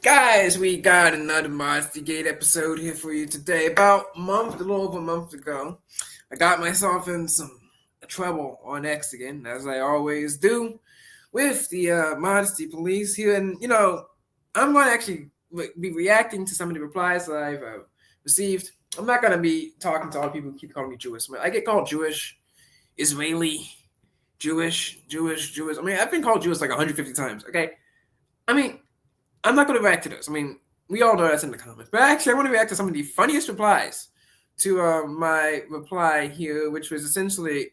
Guys, we got another Modesty Gate episode here for you today. About a little over a month ago, I got myself in some trouble on X again, as I always do, with the Modesty Police here. And, I'm going to actually be reacting to some of the replies that I've received. I'm not going to be talking to all the people who keep calling me Jewish. I get called Jewish, Israeli, Jewish. I mean, I've been called Jewish like 150 times, okay? I mean, I'm not going to react to this. I mean, we all know that's in the comments. But actually, I want to react to some of the funniest replies to my reply here, which was essentially,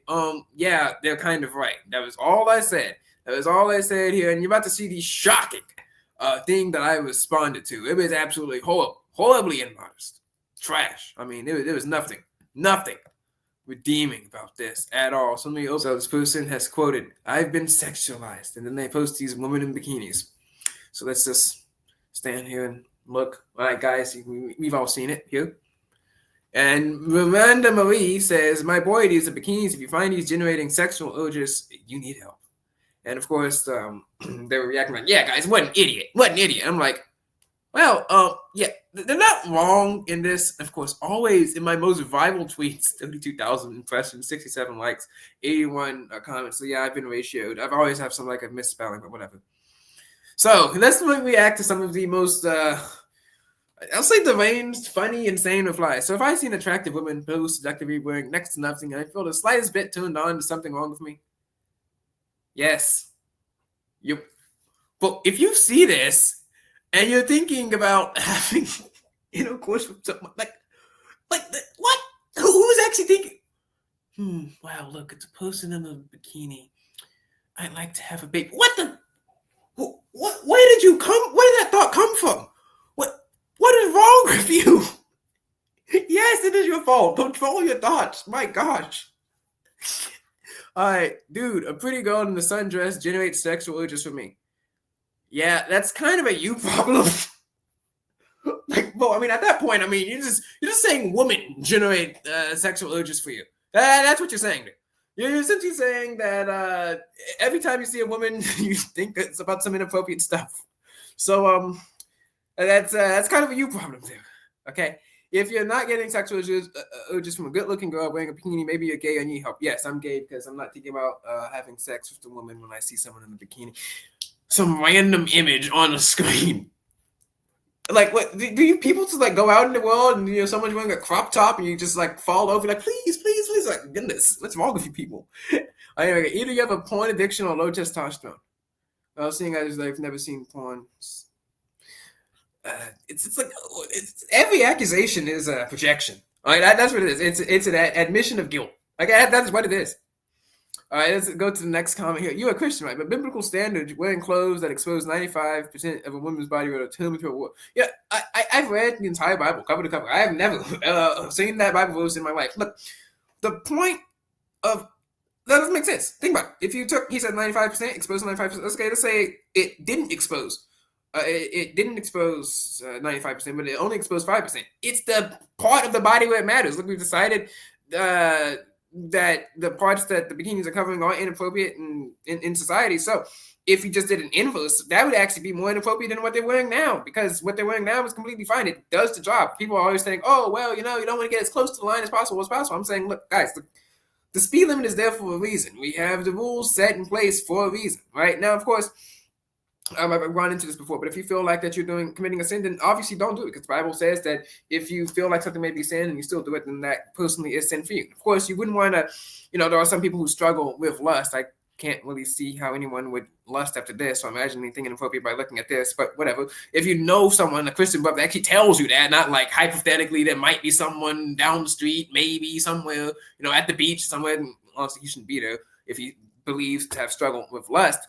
yeah, they're kind of right. That was all I said. That was all I said here. And you're about to see the shocking thing that I responded to. It was absolutely horribly immodest. Trash. I mean, there was nothing redeeming about this at all. So this person has quoted, "I've been sexualized," and then they post these women in bikinis. So let's just stand here and look. All right, guys, we've all seen it here. And Miranda Marie says, "My boy, these are bikinis. If you find these generating sexual urges, you need help." And of course, they were reacting like, "Yeah, guys, what an idiot. I'm like, well, yeah, they're not wrong in this. Of course, always in my most viral tweets, 32,000 impressions, 67 likes, 81 comments. So yeah, I've been ratioed. I've always have some like a misspelling, but whatever. So let's react to some of the most, I'll say deranged, funny, insane replies. So if I see an attractive woman pose seductively wearing next to nothing and I feel the slightest bit turned on to something wrong with me, yes. But if you see this and you're thinking about having intercourse with someone, what? Who's actually thinking, wow, look, it's a person in a bikini. I'd like to have a baby. What the? Where did you come? Where did that thought come from? What is wrong with you? Yes, it is your fault. Control your thoughts. My gosh. All right, dude, a pretty girl in the sundress generates sexual urges for me. Yeah, that's kind of a you problem. Well, I mean, at that point, I mean, you're just saying women generate sexual urges for you. That's what you're saying. You're essentially saying that every time you see a woman, you think it's about some inappropriate stuff. So that's kind of a you problem there. Okay, if you're not getting sexual urges from a good-looking girl wearing a bikini, maybe you're gay and need help. Yes, I'm gay because I'm not thinking about having sex with a woman when I see someone in a bikini. Some random image on the screen. Like, what do you people just like go out in the world and someone's wearing a crop top and you just like fall over like please like goodness, what's wrong with you people? Anyway, either you have a porn addiction or low testosterone. Well, seeing as I've never seen porn, it's like every accusation is a projection. All right, that's what it is. It's an admission of guilt. Like that's what it is. All right, let's go to the next comment here. You're a Christian, right? But biblical standards, wearing clothes that expose 95% of a woman's body will determine to a war. Yeah, I've read the entire Bible, cover to cover. I have never seen that Bible verse in my life. Look, the point of that doesn't make sense. Think about it. If you took, he said 95%, exposed 95%. Okay, let's say it didn't expose. It didn't expose 95%, but it only exposed 5%. It's the part of the body where it matters. Look, we've decided that the parts that the bikinis are covering are inappropriate in society. So if you just did an inverse, that would actually be more inappropriate than what they're wearing now, because what they're wearing now is completely fine. It does the job. People are always saying, oh, well, you don't want to get as close to the line as possible. I'm saying, look, guys, the speed limit is there for a reason. We have the rules set in place for a reason, right? Now, of course, I've run into this before, but if you feel like that you're committing a sin, then obviously don't do it, because the Bible says that if you feel like something may be sin and you still do it, then that personally is sin for you. Of course, you wouldn't want to, there are some people who struggle with lust. I can't really see how anyone would lust after this, so imagine anything inappropriate by looking at this, but whatever. If you know someone, a Christian brother, actually tells you that, not like hypothetically there might be someone down the street, maybe somewhere, at the beach somewhere, and honestly, you shouldn't be there if he believes to have struggled with lust.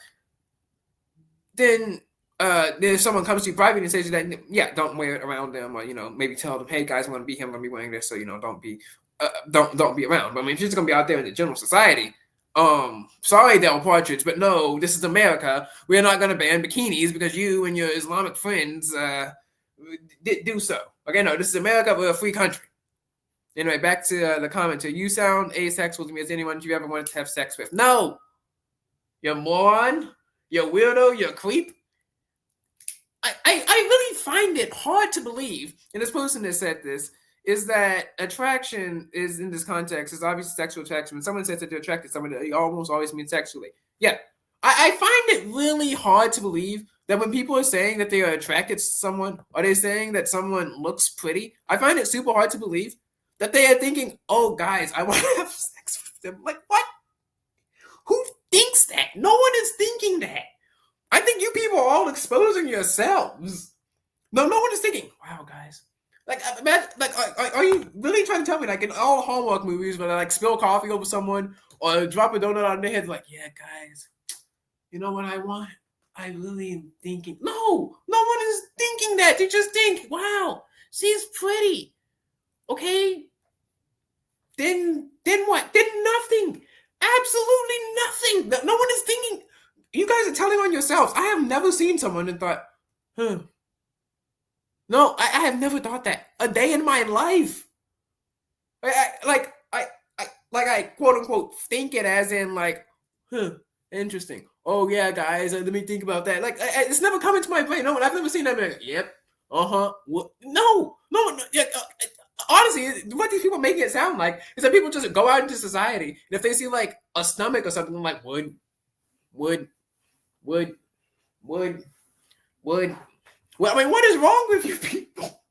Then if someone comes to you privately and says that, yeah, don't wear it around them, or maybe tell them, hey guys, I'm gonna be here, I'm gonna be wearing this, so don't be around. But I mean, if you're just gonna be out there in the general society, sorry, Del Partridge, but no, this is America. We're not gonna ban bikinis because you and your Islamic friends do so. Okay, no, this is America. We're a free country. Anyway, back to the commenter. You sound asexual to me as anyone you ever wanted to have sex with. No, you moron. You weirdo, you creep. I really find it hard to believe, and this person that said this, is that attraction is in this context is obviously sexual attraction. When someone says that they're attracted to someone, it almost always means sexually. Yeah. I find it really hard to believe that when people are saying that they are attracted to someone or they're saying that someone looks pretty, I find it super hard to believe that they are thinking, oh, guys, I want to have sex with them. Like, what? Who thinks that? No one is thinking that. I think you people are all exposing yourselves. No one is thinking, wow, guys. Like, imagine, like, are you really trying to tell me, like, in all Hallmark movies, where they like spill coffee over someone or drop a donut on their head, like, yeah, guys, you know what I want? I really am thinking. No one is thinking that. They just think, wow, she's pretty. Okay. Then what? Then nothing. Absolutely nothing. No one is thinking. You guys are telling on yourselves. I have never seen someone and thought, no, I have never thought that a day in my life. I quote unquote think it as in like, interesting. Oh yeah, guys, let me think about that. Like, it's never come into my brain. No, I've never seen that. Like, yep. What? No. Honestly, what these people making it sound like is that people just go out into society and if they see like a stomach or something, like would. Well, I mean, what is wrong with you people?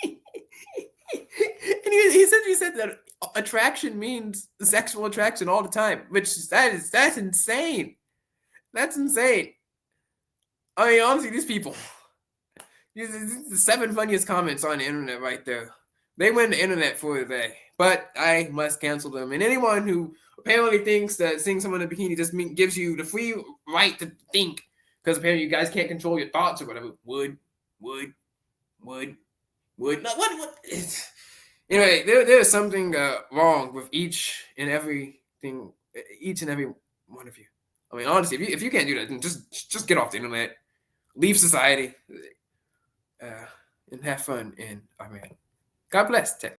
And he said that attraction means sexual attraction all the time, which that's insane. That's insane. I mean, honestly, these people, the 7 funniest comments on the internet right there. They win the internet for the day, but I must cancel them. And anyone who apparently thinks that seeing someone in a bikini just gives you the free right to think, because apparently you guys can't control your thoughts or whatever, would. No, what? Anyway, there's something wrong with each and every one of you. I mean, honestly, if you can't do that, then just get off the internet, leave society, and have fun. And I mean, God bless.